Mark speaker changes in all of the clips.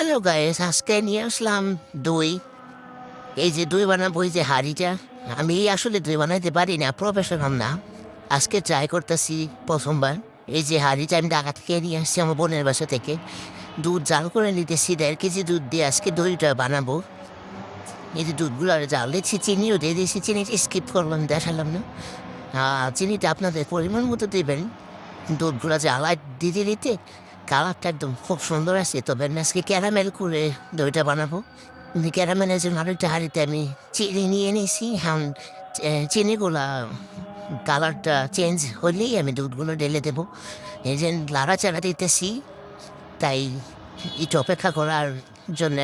Speaker 1: Hello guys, আজকে নিয়ে আসলাম দই। এই যে দই বানাবো, এই যে হাঁড়িটা। আমি আসলে দই বানাইতে পারি না, প্রফেশনাল না। আজকে ট্রাই করতেছি প্রথমবার। এই যে হাঁড়িটা আমি ঢাকা থেকে নিয়ে আসছি আমার বোনের বাসা থেকে। দুধ জাল করে নিতেছি, 1.5 কেজি দুধ দিয়ে আজকে দইটা বানাবো। এই যে দুধগুলো জাল দিচ্ছি, চিনিও দিয়ে দিয়েছি। চিনিটা স্কিপ করলাম, দেখালাম না। চিনিটা আপনাদের পরিমাণ মতো দেবেন। দুধগুলো জ্বালায় দিতে দিতে কালারটা একদম খুব সুন্দর আছে। তবে আমি আজকে ক্যারামেল করে দইটা বানাবো। ক্যারামেলের জন্য আরেকটা হাঁড়িতে আমি চিনি নিয়ে নিয়েছি। এখন চিনিগুলা কালারটা চেঞ্জ হলেই আমি দুধগুলো ঢেলে দেবো। এই যে লাড়াচাড়া দিতেছি, তাই একটু অপেক্ষা করার জন্য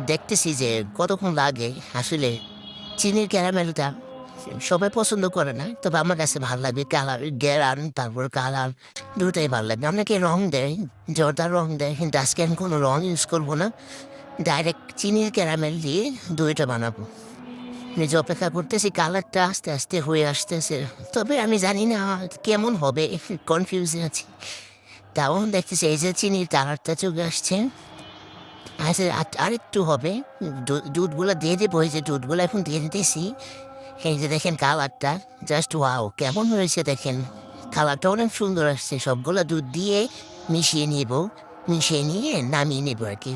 Speaker 1: দেখতেছি যে কতক্ষণ লাগে। আসলে চিনির ক্যারামেলটা সবাই পছন্দ করে না, তবে আমার কাছে ভালো লাগে। কালার গ্যারান, তারপর কালার দুটাই ভালো লাগে। অনেকে রং দেয়, জর্দা রং দেয়, কিন্তু আজকে আমি কোনো রং ইউজ করবো না। ডাইরেক্ট চিনির ক্যারামেল দিয়ে দইটা বানাবো। নিজে অপেক্ষা করতেছি, কালারটা আস্তে আস্তে হয়ে আসতেছে। তবে আমি জানি না কেমন হবে, কনফিউজে আছি। তাও দেখতেছি এই যে চিনির কালারটা চলে আসছে। আচ্ছা, আরেকটু হবে। দুধগুলো দিয়ে দেবো। এই যে দুধগুলো এখন দিয়ে দিতেছি। এই যে দেখেন কালারটা, জাস্ট ওয়াও, কেমন হয়েছে দেখেন। কালারটা অনেক সুন্দর আসছে। সবগুলো দুধ দিয়ে মিশিয়ে নিব, মিশিয়ে নিয়ে নামিয়ে নেবো আর কি।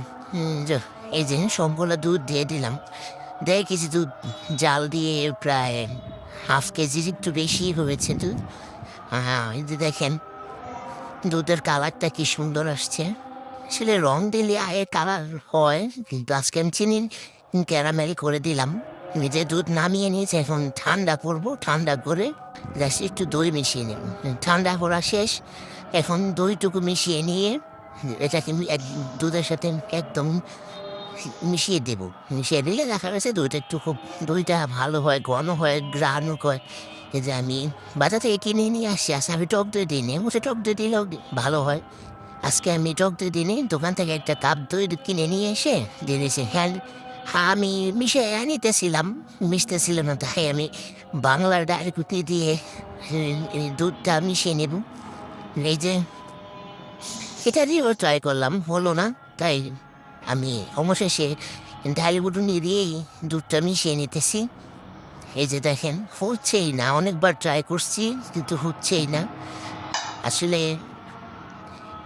Speaker 1: এই যে সবগুলো দুধ দিয়ে দিলাম। 1.5 কেজি দুধ জাল দিয়ে প্রায় 1/2 কেজির একটু বেশি হয়েছে দুধ। হ্যাঁ, এই যে দেখেন দুধের কালারটা কি সুন্দর আসছে। আসলে রং দিলে আগে কালার হয়, কিন্তু আজকে আমি চিনি ক্যারামেল করে দিলাম। নিজে দুধ নামিয়ে নিয়েছে, এখন ঠান্ডা করব। ঠান্ডা করে জাস্ট একটু দই মিশিয়ে নেব। ঠান্ডা করা শেষ। এখন দইটুকু মিশিয়ে নিয়ে এটাকে দুধের সাথে একদম মিশিয়ে দেব। মিশিয়ে দিলে দেখা গেছে দইটা একটু খুব দইটা ভালো হয়, ঘন হয়, গ্রানও হয়। এই যে আমি বাজার থেকে কিনে নিয়ে আসছি। আচ্ছা, আমি টক দই দিই নি, টক দই দিলেও ভালো হয়। আজকে আমি টক দই দিনে দোকান থেকে একটা কাপ দই কিনে নিয়ে এসে দিয়ে দিয়েছি। হ্যাঁ, আমি মিশে নিতেছিলাম, মিশতেছিল না, তাই আমি বাংলার ডাইরেক্ট দিয়ে এই দুধটা মিশিয়ে নেব। এই যে এটা দিয়েও ট্রাই করলাম, হলো না। তাই আমি অবশেষে ডাইলগুটুনি দিয়েই দুধটা মিশিয়ে নিতেছি। এই যে দেখেন, হচ্ছেই না। অনেকবার ট্রাই করছি, কিন্তু হচ্ছেই না। আসলে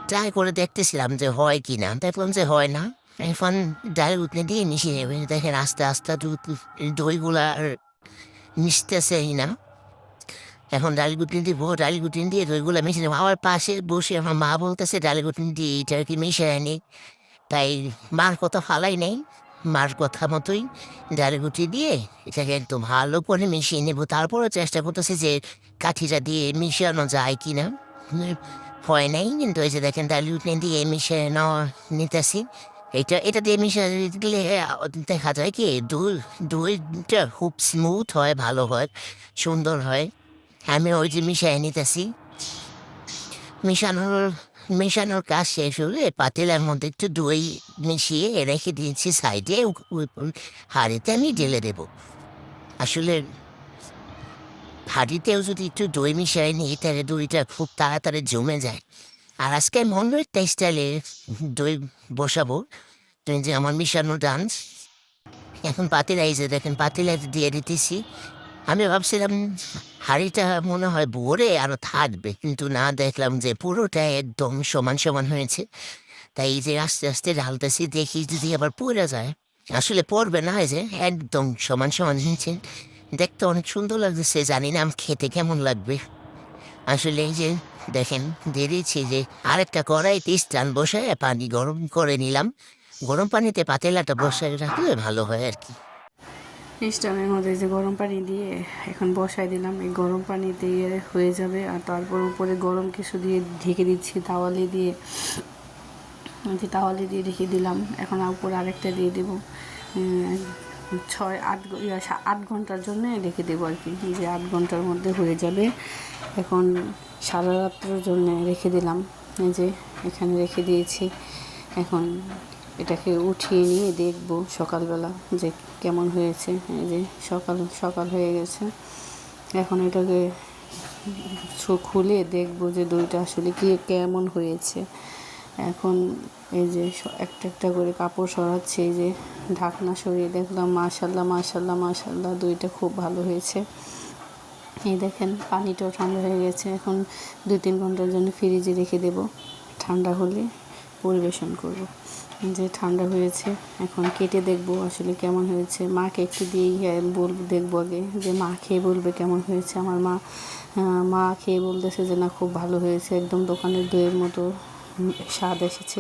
Speaker 1: ট্রাই করে দেখতেছিলাম যে হয় কি না, দেখলাম যে হয় না। এখন ডাল উঠলে দিয়ে মিশিয়ে নেবে। দেখেন আস্তে আস্তে দুধ দইগুলা আর মিশতেছেই না। এখন ডাল গুটিন দিব, ডাল গুটিন দিয়ে দইগুলা মিশিয়ে নেবো। আমার পাশে বসে আমার মা বলতেছে ডাল গুটিন দিয়ে এটা আর কি মিশে আনি। তাই মার কথা ফালাই নেই, মার কথা মতোই ডাল গুটি দিয়ে এটাকে একদম ভালো করে মিশিয়ে নেবো। তারপরে চেষ্টা করতেছে যে কাঠিটা দিয়ে মিশানো যায় কি না। হয় নাই, কিন্তু এই যে দেখেন ডাল গুটি দিয়ে মিশে নেওয়া নিতেছি। এটা দিয়ে মিশে দিলে দেখা যায় কি দইটা খুব স্মুথ হয়, ভালো হয়, সুন্দর হয়। আমি ওই যে মিশিয়ে নিতেছি। মিশানোর মেশানোর কাজ শেষ হলে পাতিলের মধ্যে একটু দই মিশিয়ে রেখে দিয়েছি সাইডে। হাঁড়িতে আমি ঢেলে দেবো। আসলে হাঁড়িতেও যদি একটু দই মিশিয়ে নিই, তাহলে দইটা খুব তাড়াতাড়ি জমে যায়। আর আজকে আমি অন্য একটা স্টাইলে দই বসাবো। তো এই যে আমার মিশানো ডান্স, এখন পাতিলা, এই যে দেখেন পাতিলা দিয়ে দিতেছি। আমি ভাবছিলাম হাঁড়িটা মনে হয় ভরে আরো থাকবে, কিন্তু না, দেখলাম যে পুরোটা একদম সমান সমান হয়েছে। তাই এই যে আস্তে আস্তে ঢালতেছি, দেখি যদি আবার পড়ে যায়। আসলে পড়বে না, এই যে একদম সমান সমান হয়েছে। দেখতে অনেক সুন্দর লাগতেছে, জানি না খেতে কেমন লাগবে। আসলে এই যে দেখেন দিয়ে দিচ্ছি যে আরেকটা কড়াইতে স্টান বসায় পানি গরম করে নিলাম। গরম পানিতে পাতেলাটা বসায় রাখলে ভালো হয় আর কি।
Speaker 2: স্টানের মধ্যে যে গরম পানি দিয়ে এখন বসাই দিলাম। এই গরম পানি দিয়ে হয়ে যাবে, আর তারপর উপরে গরম কিছু দিয়ে ঢেকে দিচ্ছি তাওয়ালি দিয়ে। যে তাওয়ালি দিয়ে ঢেকে দিলাম। এখন উপরে আরেকটা দিয়ে দেবো। 8 ঘন্টার জন্য রেখে দেবো আর কি। যে 8 ঘন্টার মধ্যে হয়ে যাবে। এখন সারা রাত্রের জন্য রেখে দিলাম। এই যে এখানে রেখে দিয়েছি। এখন এটাকে উঠিয়ে নিয়ে দেখব সকালবেলা যে কেমন হয়েছে। এই যে সকাল হয়ে গেছে। এখন এটাকে খুলে দেখব যে দইটা আসলে কেমন হয়েছে। এখন এই যে একটা একটা করে কাপড় সরাচ্ছে, এই যে ঢাকনা সরিয়ে দেখলাম মাশাল্লাহ মাশাল্লাহ মাশাল্লাহ দুইটা খুব ভালো হয়েছে। এই দেখেন পানিটাও ঠান্ডা হয়ে গেছে। এখন 2-3 ঘন্টার জন্য ফ্রিজে রেখে দেব, ঠান্ডা হলে পরিবেশন করব। যে ঠান্ডা হয়েছে এখন কেটে দেখব আসলে কেমন হয়েছে। মাকে একটু দিয়েই বলবো, দেখবো আগে যে মা খেয়ে বলবে কেমন হয়েছে। আমার মা খেয়ে বলতেছে যে না খুব ভালো হয়েছে, একদম দোকানের দইয়ের মতো স্বাদ এসেছে।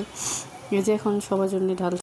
Speaker 2: এই যে এখন সবার জন্য ঢাল